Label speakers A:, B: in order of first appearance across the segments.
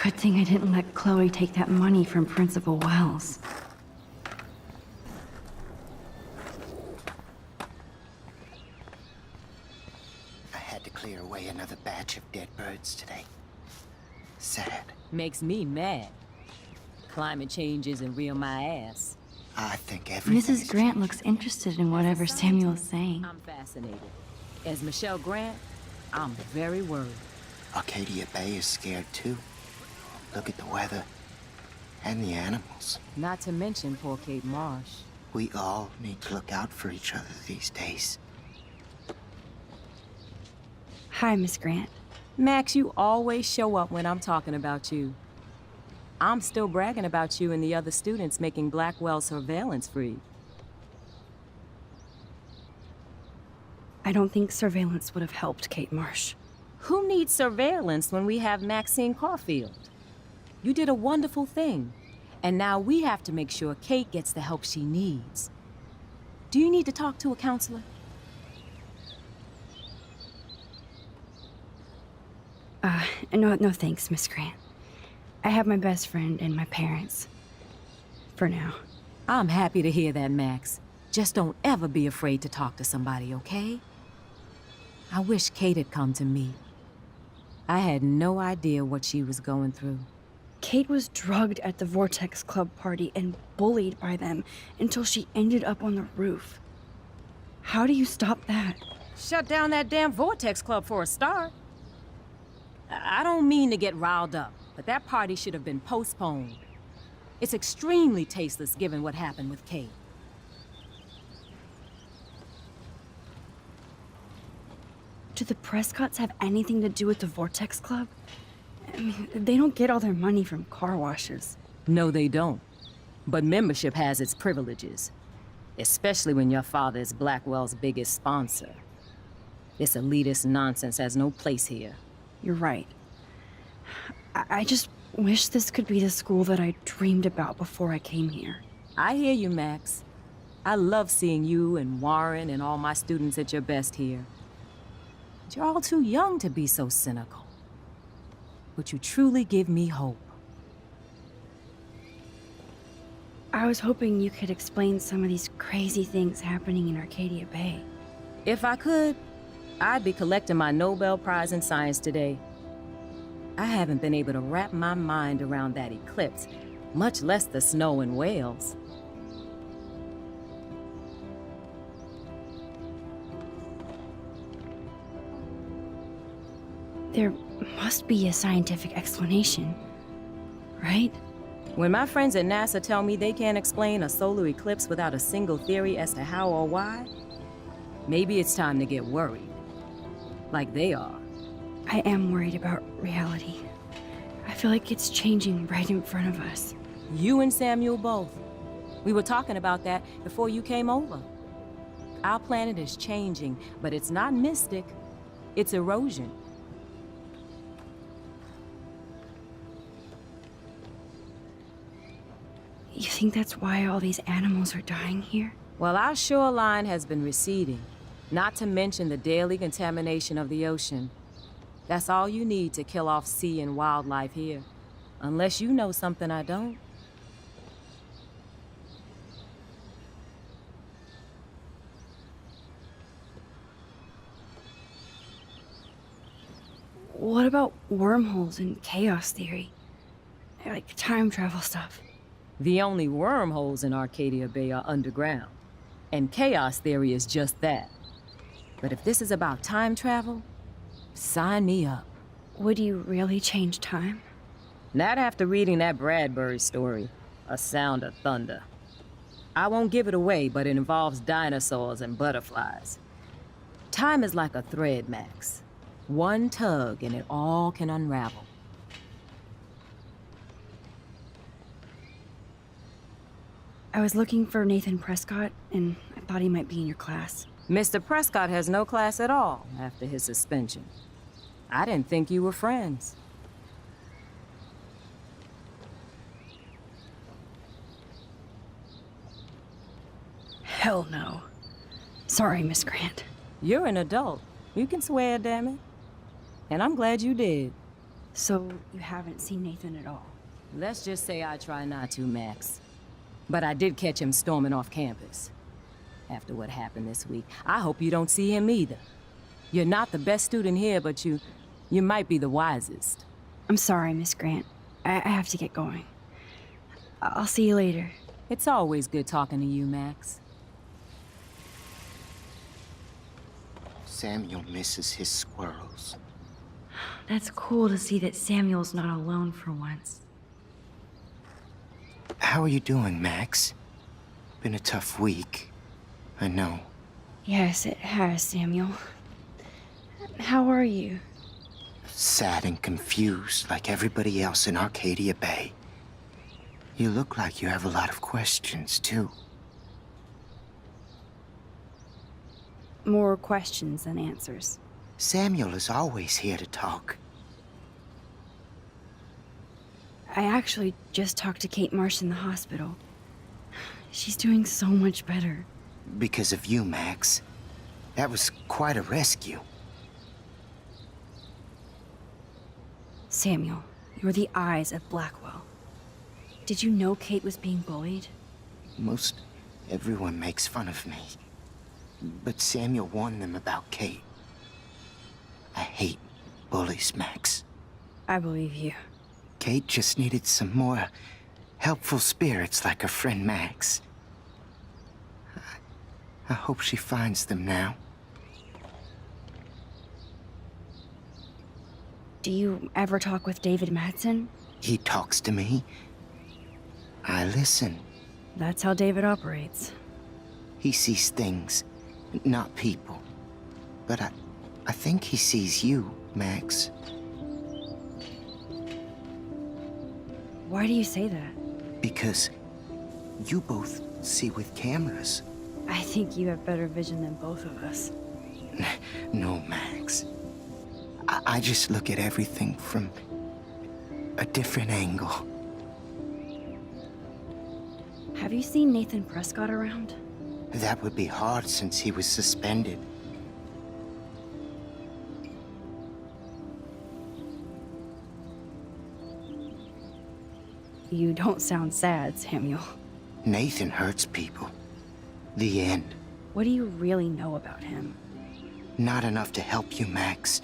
A: Good thing I didn't let Chloe take that money from Principal Wells.
B: I had to clear away another batch of dead birds today. Sad.
C: Makes me mad. Climate change isn't real my ass.
B: I think everything
A: Mrs. Grant looks interested in whatever Samuel's saying.
C: I'm fascinated. As Michelle Grant, I'm very worried.
B: Arcadia Bay is scared too. Look at the weather. And the animals.
C: Not to mention poor Kate Marsh.
B: We all need to look out for each other these days.
A: Hi, Miss Grant.
C: Max, you always show up when I'm talking about you. I'm still bragging about you and the other students making Blackwell surveillance free.
A: I don't think surveillance would have helped Kate Marsh.
C: Who needs surveillance when we have Maxine Caulfield? You did a wonderful thing, and now we have to make sure Kate gets the help she needs. Do you need to talk to a counselor?
A: No thanks, Miss Grant. I have my best friend and my parents. For now.
C: I'm happy to hear that, Max. Just don't ever be afraid to talk to somebody, okay? I wish Kate had come to me. I had no idea what she was going through.
A: Kate was drugged at the Vortex Club party and bullied by them until she ended up on the roof. How do you stop that?
C: Shut down that damn Vortex Club for a start. I don't mean to get riled up, but that party should have been postponed. It's extremely tasteless given what happened with Kate.
A: Do the Prescotts have anything to do with the Vortex Club? I mean, they don't get all their money from car washes.
C: No, they don't. But membership has its privileges. Especially when your father is Blackwell's biggest sponsor. This elitist nonsense has no place here.
A: You're right. I just wish this could be the school that I dreamed about before I came here.
C: I hear you, Max. I love seeing you and Warren and all my students at your best here. But you're all too young to be so cynical. But you truly give me hope.
A: I was hoping you could explain some of these crazy things happening in Arcadia Bay.
C: If I could, I'd be collecting my Nobel Prize in Science today. I haven't been able to wrap my mind around that eclipse, much less the snow in Wales.
A: There must be a scientific explanation, right?
C: When my friends at NASA tell me they can't explain a solar eclipse without a single theory as to how or why, maybe it's time to get worried. Like they are.
A: I am worried about reality. I feel like it's changing right in front of us.
C: You and Samuel both. We were talking about that before you came over. Our planet is changing, but it's not mystic. It's erosion.
A: You think that's why all these animals are dying here?
C: Well, our shoreline has been receding, not to mention the daily contamination of the ocean. That's all you need to kill off sea and wildlife here. Unless you know something I don't.
A: What about wormholes and chaos theory? Like time travel stuff.
C: The only wormholes in Arcadia Bay are underground. And chaos theory is just that. But if this is about time travel, sign me up.
A: Would you really change time?
C: Not after reading that Bradbury story, A Sound of Thunder. I won't give it away, but it involves dinosaurs and butterflies. Time is like a thread, Max. One tug and it all can unravel.
A: I was looking for Nathan Prescott, and I thought he might be in your class.
C: Mr. Prescott has no class at all after his suspension. I didn't think you were friends.
A: Hell no. Sorry, Miss Grant.
C: You're an adult. You can swear, damn it. And I'm glad you did.
A: So you haven't seen Nathan at all?
C: Let's just say I try not to, Max. But I did catch him storming off campus. After what happened this week, I hope you don't see him either. You're not the best student here, but you might be the wisest.
A: I'm sorry, Miss Grant. I have to get going. I'll see you later.
C: It's always good talking to you, Max.
B: Samuel misses his squirrels.
A: That's cool to see that Samuel's not alone for once.
B: How are you doing, Max? Been a tough week. I know.
A: Yes, it has, Samuel. How are you?
B: Sad and confused like everybody else in Arcadia Bay. You look like you have a lot of questions, too.
A: More questions than answers.
B: Samuel is always here to talk.
A: I actually just talked to Kate Marsh in the hospital. She's doing so much better.
B: Because of you, Max. That was quite a rescue.
A: Samuel, you're the eyes of Blackwell. Did you know Kate was being bullied?
B: Most everyone makes fun of me. But Samuel warned them about Kate. I hate bullies, Max.
A: I believe you.
B: Kate just needed some more helpful spirits like her friend Max. I hope she finds them now.
A: Do you ever talk with David Madsen?
B: He talks to me. I listen.
A: That's how David operates.
B: He sees things, not people. But I think he sees you, Max.
A: Why do you say that?
B: Because you both see with cameras.
A: I think you have better vision than both of us.
B: No, Max. I just look at everything from a different angle.
A: Have you seen Nathan Prescott around?
B: That would be hard since he was suspended.
A: You don't sound sad, Samuel.
B: Nathan hurts people. The end.
A: What do you really know about him?
B: Not enough to help you, Max.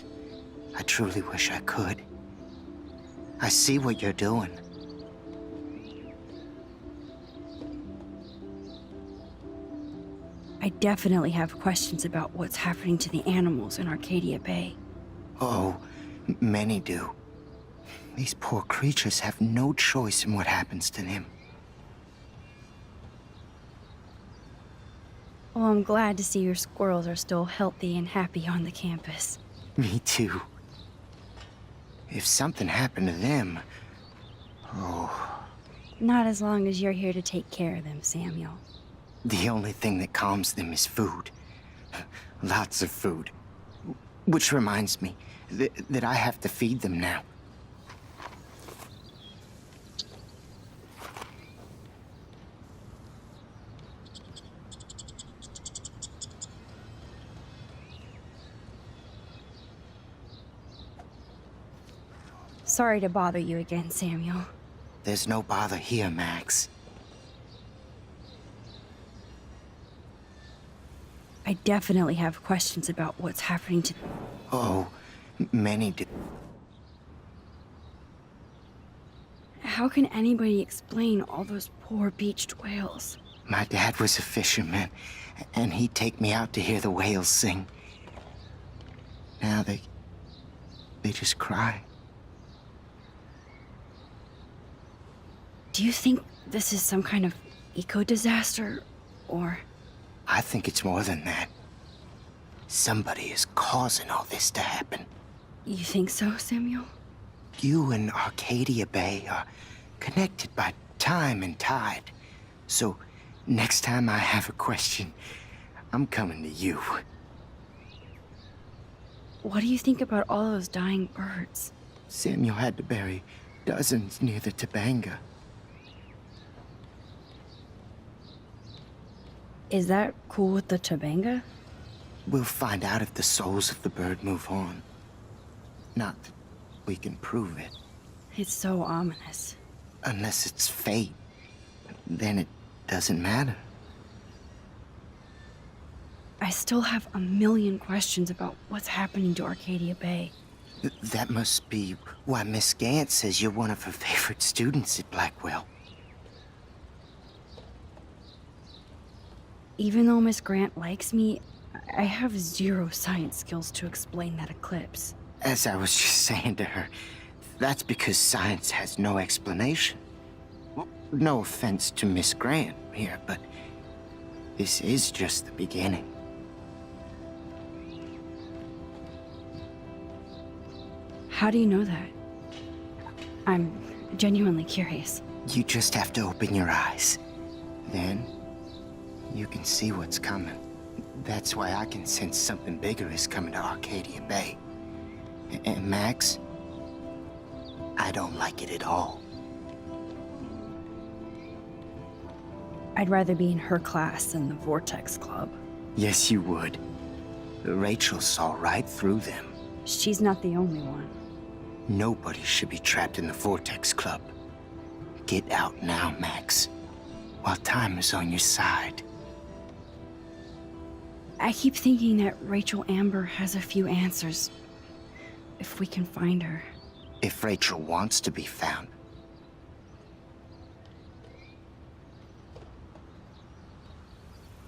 B: I truly wish I could. I see what you're doing.
A: I definitely have questions about what's happening to the animals in Arcadia Bay.
B: Oh, many do. These poor creatures have no choice in what happens to them.
A: Well, I'm glad to see your squirrels are still healthy and happy on the campus.
B: Me too. If something happened to them... Oh,
A: Not as long as you're here to take care of them, Samuel.
B: the only thing that calms them is food. Lots of food. Which reminds me that I have to feed them now.
A: Sorry to bother you again, Samuel.
B: There's no bother here, Max.
A: I definitely have questions about what's happening to...
B: Oh, many do.
A: How can anybody explain all those poor beached whales?
B: My dad was a fisherman, and he'd take me out to hear the whales sing. Now they just cry.
A: Do you think this is some kind of eco-disaster, or...
B: I think it's more than that. Somebody is causing all this to happen.
A: You think so, Samuel?
B: You and Arcadia Bay are connected by time and tide. So, next time I have a question, I'm coming to you.
A: What do you think about all those dying birds?
B: Samuel had to bury dozens near the Tobanga.
A: Is that cool with the Tobanga?
B: We'll find out if the souls of the bird move on. Not we can prove it.
A: It's so ominous.
B: Unless it's fate, then it doesn't matter.
A: I still have a million questions about what's happening to Arcadia Bay.
B: That must be why Miss Gant says you're one of her favorite students at Blackwell.
A: Even though Miss Grant likes me, I have zero science skills to explain that eclipse.
B: As I was just saying to her, that's because science has no explanation. Well, no offense to Miss Grant here, but this is just the beginning.
A: How do you know that? I'm genuinely curious.
B: You just have to open your eyes. Then, you can see what's coming. That's why I can sense something bigger is coming to Arcadia Bay. And Max, I don't like it at all.
A: I'd rather be in her class than the Vortex Club.
B: Yes, you would. Rachel saw right through them.
A: She's not the only one.
B: Nobody should be trapped in the Vortex Club. Get out now, Max, while time is on your side.
A: I keep thinking that Rachel Amber has a few answers. If we can find her.
B: If Rachel wants to be found.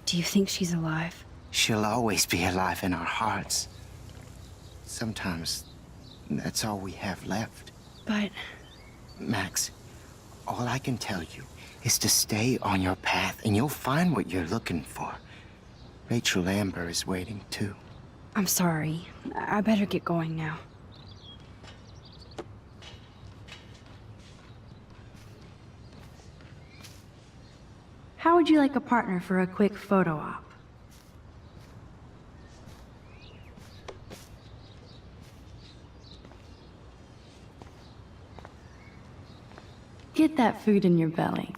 A: Do you think she's alive?
B: She'll always be alive in our hearts. Sometimes, that's all we have left.
A: But
B: Max, all I can tell you is to stay on your path and you'll find what you're looking for. Rachel Amber is waiting too.
A: I'm sorry. I better get going now. How would you like a partner for a quick photo op? Get that food in your belly.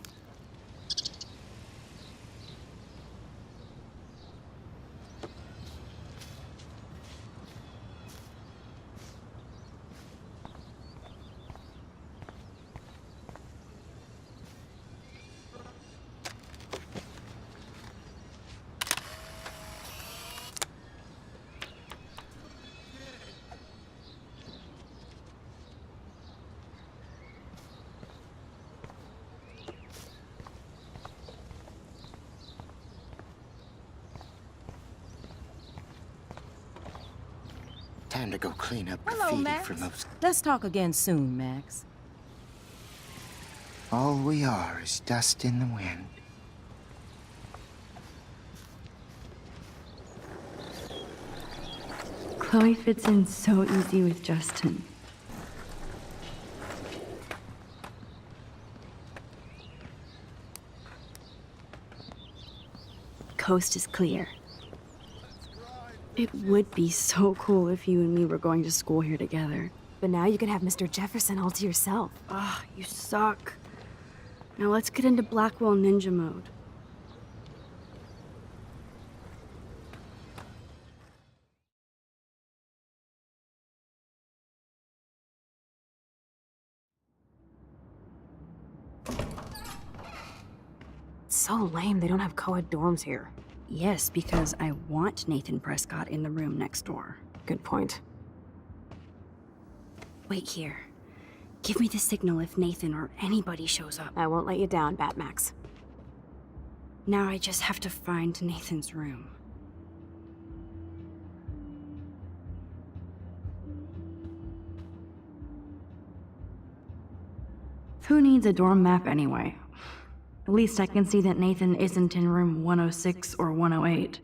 B: Time to go clean up
C: Hello,
B: graffiti
C: Max.
B: from those.
C: Let's talk again soon, Max.
B: All we are is dust in the wind.
A: Chloe fits in so easy with Justin. Coast is clear. It would be so cool if you and me were going to school here together.
D: But now you can have Mr. Jefferson all to yourself.
A: Ah, you suck. Now let's get into Blackwell Ninja mode.
D: It's so lame they don't have co-ed dorms here.
A: Yes, because I want Nathan Prescott in the room next door.
D: Good point.
A: Wait here. Give me the signal if Nathan or anybody shows up.
D: I won't let you down, Batmax.
A: Now I just have to find Nathan's room. Who needs a dorm map anyway? At least I can see that Nathan isn't in room 106 or 108.